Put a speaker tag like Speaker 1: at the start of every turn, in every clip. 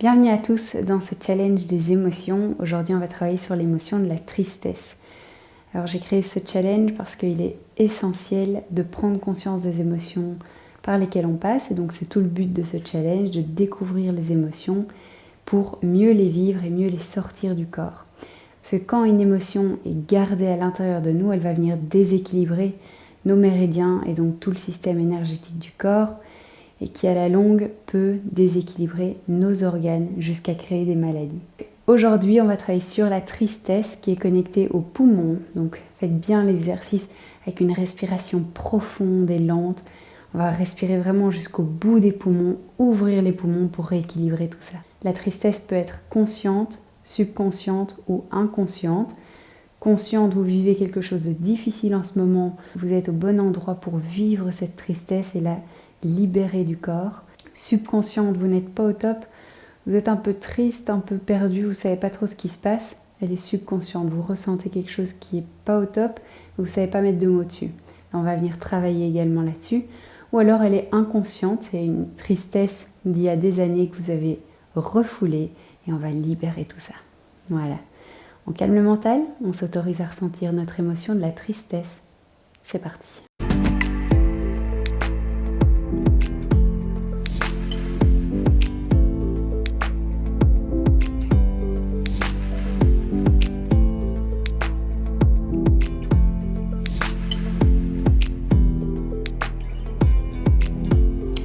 Speaker 1: Bienvenue à tous dans ce challenge des émotions. Aujourd'hui, on va travailler sur l'émotion de la tristesse. Alors, j'ai créé ce challenge parce qu'il est essentiel de prendre conscience des émotions par lesquelles on passe. Et donc, c'est tout le but de ce challenge, de découvrir les émotions pour mieux les vivre et mieux les sortir du corps. Parce que quand une émotion est gardée à l'intérieur de nous, elle va venir déséquilibrer nos méridiens et donc tout le système énergétique du corps, et qui à la longue peut déséquilibrer nos organes jusqu'à créer des maladies. Aujourd'hui, on va travailler sur la tristesse qui est connectée aux poumons. Donc faites bien l'exercice avec une respiration profonde et lente. On va respirer vraiment jusqu'au bout des poumons, ouvrir les poumons pour rééquilibrer tout ça. La tristesse peut être consciente, subconsciente ou inconsciente. Consciente, vous vivez quelque chose de difficile en ce moment, vous êtes au bon endroit pour vivre cette tristesse et la libérer du corps. Subconsciente, vous n'êtes pas au top, vous êtes un peu triste, un peu perdu, vous ne savez pas trop ce qui se passe. Elle est subconsciente, vous ressentez quelque chose qui n'est pas au top, vous ne savez pas mettre de mots dessus. On va venir travailler également là-dessus. Ou alors elle est inconsciente, c'est une tristesse d'il y a des années que vous avez refoulée et on va libérer tout ça. Voilà. On calme le mental, on s'autorise à ressentir notre émotion de la tristesse. C'est parti.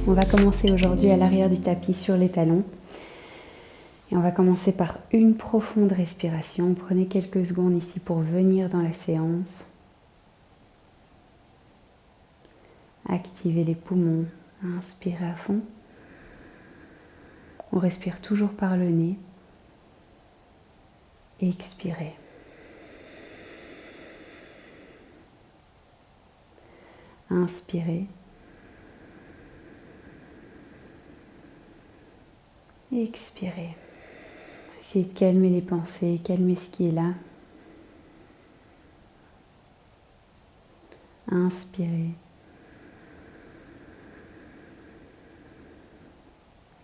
Speaker 1: On va commencer aujourd'hui à l'arrière du tapis sur les talons. Et on va commencer par une profonde respiration. Prenez quelques secondes ici pour venir dans la séance. Activez les poumons. Inspirez à fond. On respire toujours par le nez. Expirez. Inspirez. Expirez. Essayez de calmer les pensées, calmer ce qui est là. Inspirez.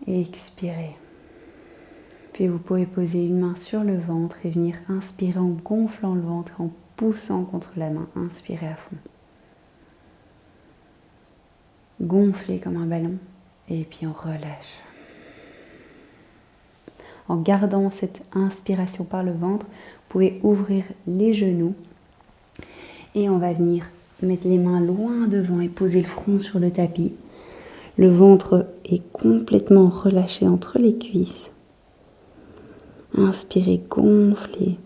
Speaker 1: Expirez. Puis vous pouvez poser une main sur le ventre et venir inspirer en gonflant le ventre, en poussant contre la main. Inspirez à fond. Gonflez comme un ballon et puis on relâche. En gardant cette inspiration par le ventre, vous pouvez ouvrir les genoux et on va venir mettre les mains loin devant et poser le front sur le tapis. Le ventre est complètement relâché entre les cuisses. Inspirez, gonflez.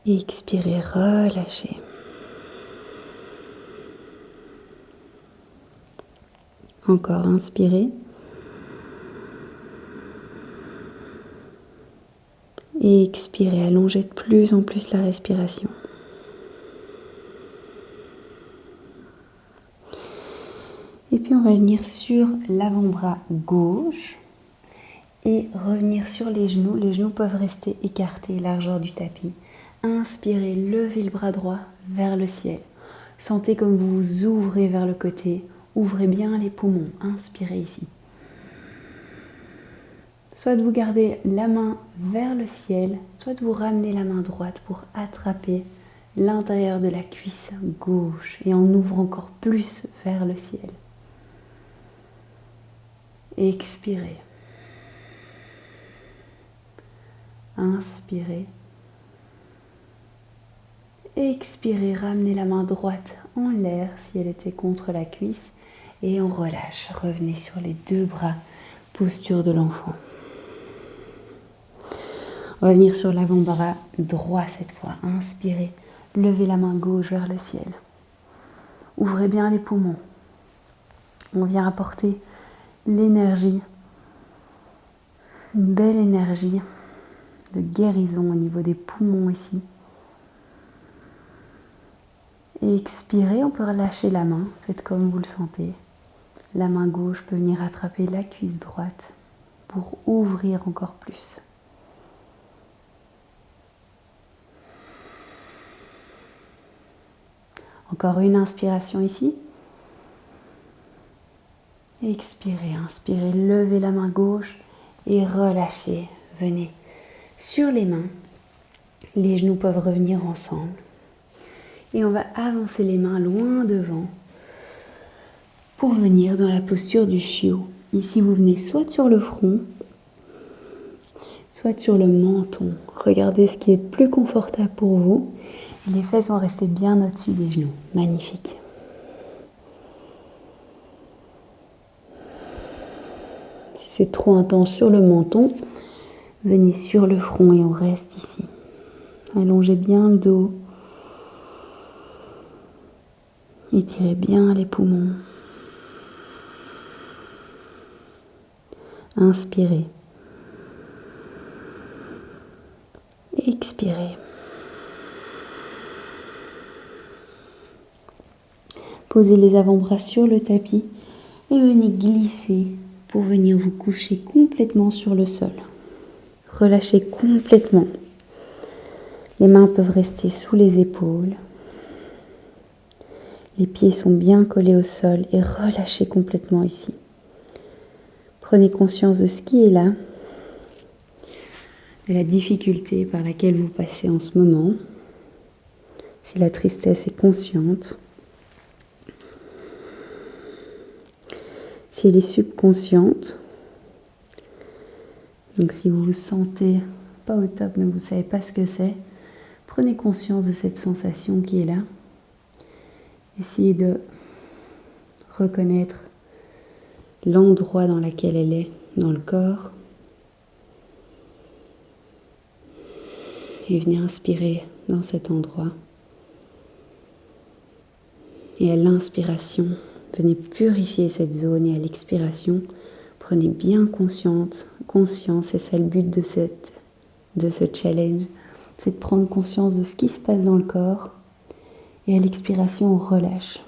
Speaker 1: Expirez, relâchez. Encore, inspirez. Et expirez, allongez de plus en plus la respiration. Et puis on va venir sur l'avant-bras gauche et revenir sur les genoux. Les genoux peuvent rester écartés, largeur du tapis. Inspirez, levez le bras droit vers le ciel. Sentez comme vous vous ouvrez vers le côté. Ouvrez bien les poumons. Inspirez ici. Soit vous gardez la main vers le ciel, soit vous ramenez la main droite pour attraper l'intérieur de la cuisse gauche et en ouvrant encore plus vers le ciel. Expirez. Inspirez. Expirez, ramenez la main droite en l'air si elle était contre la cuisse et on relâche. Revenez sur les deux bras, posture de l'enfant. On va venir sur l'avant-bras droit cette fois. Inspirez, levez la main gauche vers le ciel. Ouvrez bien les poumons. On vient apporter l'énergie, une belle énergie de guérison au niveau des poumons ici. Et expirez, on peut relâcher la main, faites comme vous le sentez. La main gauche peut venir attraper la cuisse droite pour ouvrir encore plus. Encore une inspiration ici. Expirez, inspirez, levez la main gauche et relâchez. Venez sur les mains. Les genoux peuvent revenir ensemble. Et on va avancer les mains loin devant pour venir dans la posture du chiot. Ici, vous venez soit sur le front, soit sur le menton. Regardez ce qui est plus confortable pour vous. Les fesses vont rester bien au-dessus des genoux. Magnifique. Si c'est trop intense sur le menton, venez sur le front et on reste ici. Allongez bien le dos. Étirez bien les poumons. Inspirez. Expirez. Posez les avant-bras sur le tapis et venez glisser pour venir vous coucher complètement sur le sol. Relâchez complètement. Les mains peuvent rester sous les épaules. Les pieds sont bien collés au sol et relâchez complètement ici. Prenez conscience de ce qui est là, de la difficulté par laquelle vous passez en ce moment. Si la tristesse est consciente, si elle est subconsciente, donc si vous vous sentez pas au top mais vous ne savez pas ce que c'est, prenez conscience de cette sensation qui est là. Essayez de reconnaître l'endroit dans lequel elle est dans le corps. Et venez inspirer dans cet endroit. Et à l'inspiration, venez purifier cette zone et à l'expiration, prenez bien conscience, et c'est le but de ce challenge, c'est de prendre conscience de ce qui se passe dans le corps et à l'expiration, on relâche.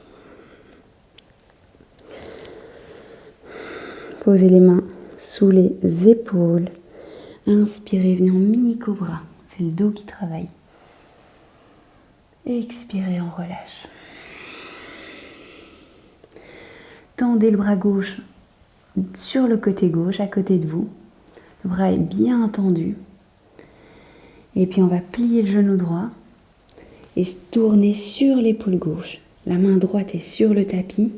Speaker 1: Posez les mains sous les épaules, inspirez, venez en mini cobra, c'est le dos qui travaille. Expirez, on relâche. Tendez le bras gauche sur le côté gauche, à côté de vous. Le bras est bien tendu. Et puis on va plier le genou droit et se tourner sur l'épaule gauche. La main droite est sur le tapis.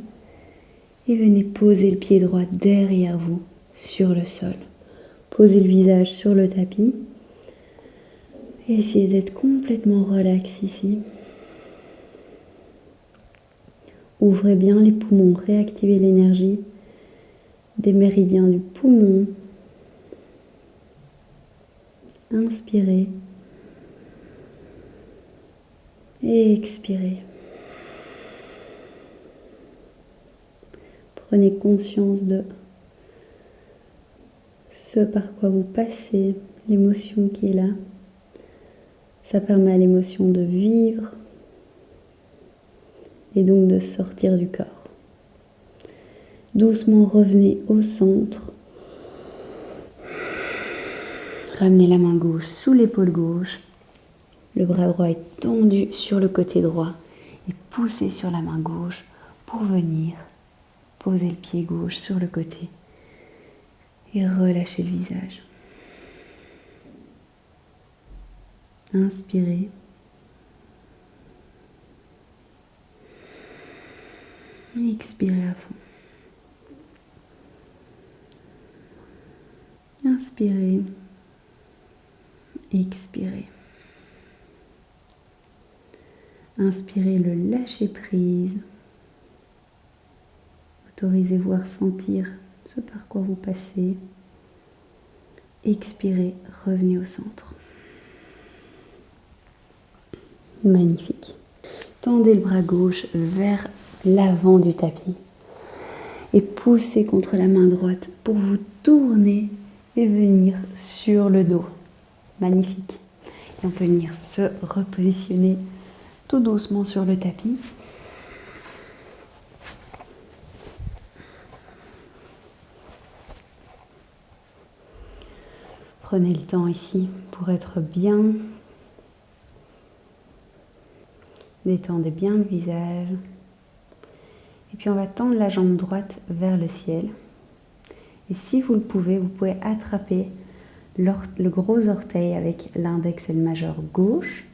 Speaker 1: Et venez poser le pied droit derrière vous, sur le sol. Posez le visage sur le tapis. Et essayez d'être complètement relax ici. Ouvrez bien les poumons, réactivez l'énergie des méridiens du poumon. Inspirez. Et expirez. Prenez conscience de ce par quoi vous passez, l'émotion qui est là. Ça permet à l'émotion de vivre et donc de sortir du corps. Doucement revenez au centre. Ramenez la main gauche sous l'épaule gauche. Le bras droit est tendu sur le côté droit et poussez sur la main gauche pour venir poser le pied gauche sur le côté et relâchez le visage. Inspirez. Expirez à fond. Inspirez. Expirez. Inspirez le lâcher prise. Autorisez-vous à ressentir ce par quoi vous passez. Expirez, revenez au centre. Magnifique. Tendez le bras gauche vers l'avant du tapis et poussez contre la main droite pour vous tourner et venir sur le dos. Magnifique. Et on peut venir se repositionner tout doucement sur le tapis. Prenez le temps ici pour être bien. Détendez bien le visage. Et puis on va tendre la jambe droite vers le ciel. Et si vous le pouvez, vous pouvez attraper le gros orteil avec l'index et le majeur gauche.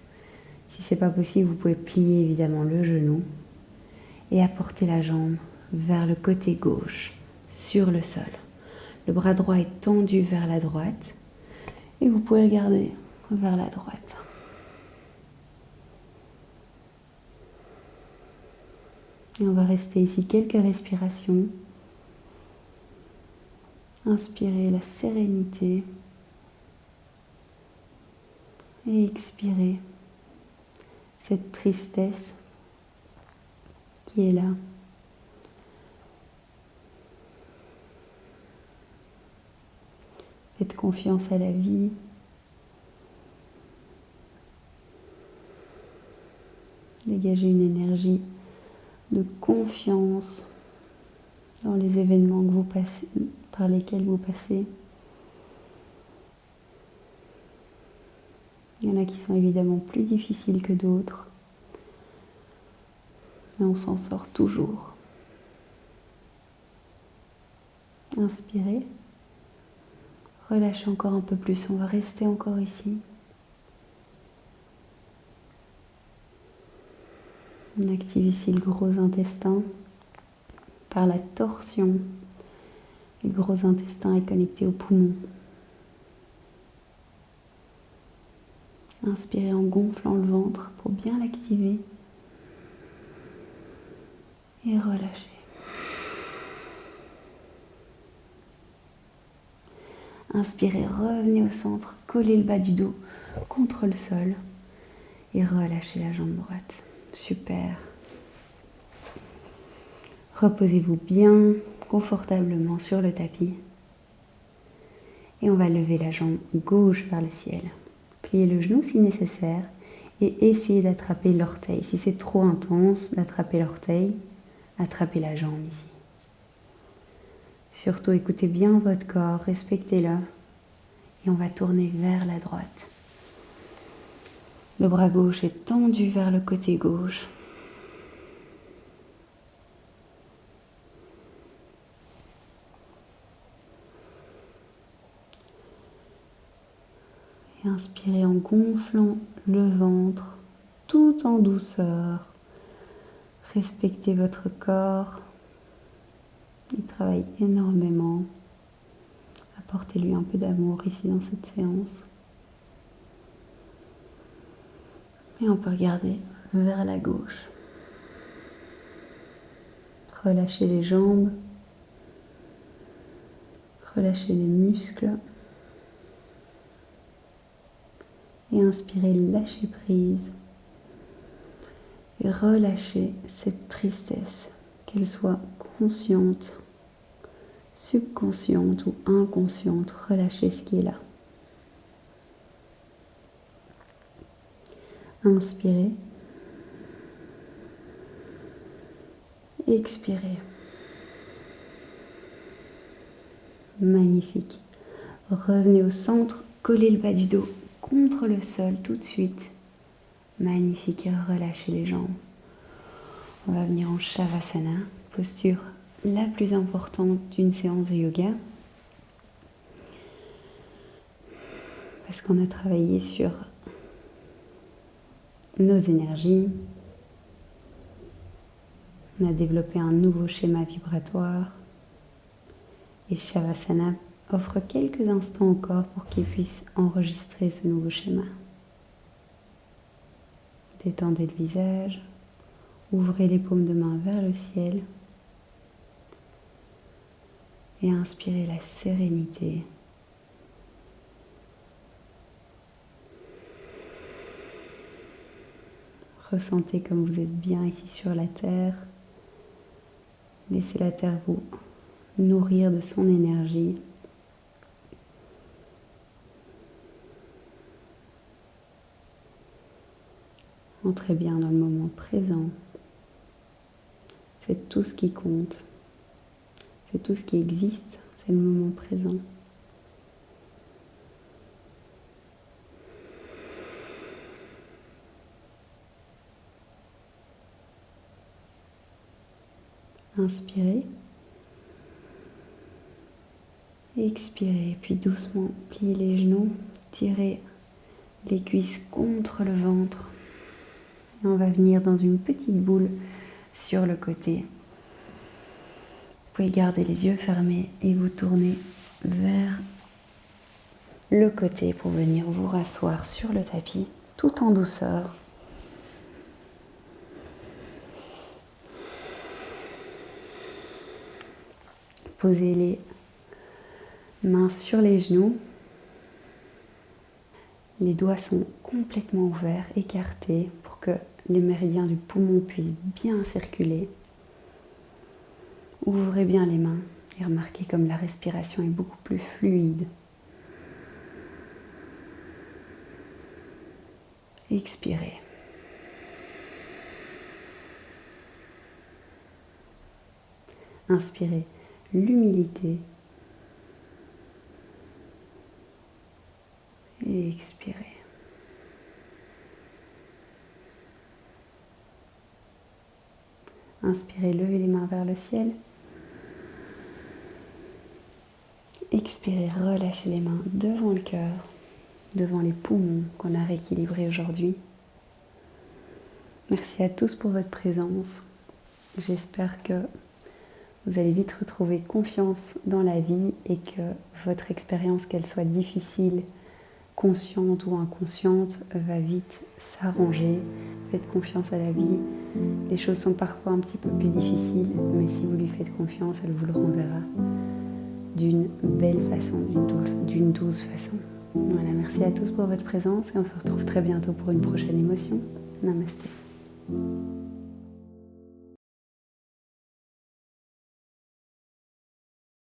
Speaker 1: Si ce n'est pas possible, vous pouvez plier évidemment le genou et apporter la jambe vers le côté gauche sur le sol. Le bras droit est tendu vers la droite et vous pouvez le garder vers la droite. Et on va rester ici quelques respirations. Inspirez la sérénité et expirez cette tristesse qui est là. Faites confiance à la vie. Dégagez une énergie de confiance dans les événements que vous passez, par lesquels vous passez. Il y en a qui sont évidemment plus difficiles que d'autres, mais on s'en sort toujours. Inspirez, relâchez encore un peu plus, on va rester encore ici. On active ici le gros intestin par la torsion. Le gros intestin est connecté au poumon. Inspirez en gonflant le ventre pour bien l'activer. Et relâchez. Inspirez, revenez au centre, collez le bas du dos contre le sol et relâchez la jambe droite. Super. Reposez-vous bien confortablement sur le tapis et on va lever la jambe gauche vers le ciel. Pliez le genou si nécessaire et essayez d'attraper l'orteil. Si c'est trop intense d'attraper l'orteil, attrapez la jambe ici. Surtout écoutez bien votre corps, respectez-le et on va tourner vers la droite. Le bras gauche est tendu vers le côté gauche. Et inspirez en gonflant le ventre tout en douceur. Respectez votre corps. Il travaille énormément. Apportez-lui un peu d'amour ici dans cette séance. Et on peut regarder vers la gauche. Relâchez les jambes. Relâchez les muscles. Et inspirez, lâchez prise. Et relâchez cette tristesse, qu'elle soit consciente, subconsciente ou inconsciente. Relâchez ce qui est là. Inspirez. Expirez. Magnifique. Revenez au centre, collez le bas du dos contre le sol tout de suite. Magnifique, et relâchez les jambes. On va venir en Shavasana, posture la plus importante d'une séance de yoga. Parce qu'on a travaillé sur nos énergies. On a développé un nouveau schéma vibratoire. Et Shavasana offre quelques instants au corps pour qu'il puisse enregistrer ce nouveau schéma. Détendez le visage, ouvrez les paumes de main vers le ciel et inspirez la sérénité. Ressentez comme vous êtes bien ici sur la terre. Laissez la terre vous nourrir de son énergie. Entrez bien dans le moment présent. C'est tout ce qui compte. C'est tout ce qui existe. C'est le moment présent. Inspirez. Expirez, puis doucement pliez les genoux, tirez les cuisses contre le ventre. Et on va venir dans une petite boule sur le côté. Vous pouvez garder les yeux fermés et vous tourner vers le côté pour venir vous rasseoir sur le tapis tout en douceur. Posez les mains sur les genoux. Les doigts sont complètement ouverts, écartés pour que les méridiens du poumon puissent bien circuler. Ouvrez bien les mains et remarquez comme la respiration est beaucoup plus fluide. Expirez. Inspirez l'humilité. Et expirez. Inspirez, levez les mains vers le ciel. Expirez, relâchez les mains devant le cœur, devant les poumons qu'on a rééquilibrés aujourd'hui. Merci à tous pour votre présence. J'espère que vous allez vite retrouver confiance dans la vie et que votre expérience, qu'elle soit difficile, consciente ou inconsciente, va vite s'arranger. Faites confiance à la vie. Les choses sont parfois un petit peu plus difficiles, mais si vous lui faites confiance, elle vous le renverra d'une belle façon, d'une douce façon. Voilà, merci à tous pour votre présence et on se retrouve très bientôt pour une prochaine émotion. Namasté.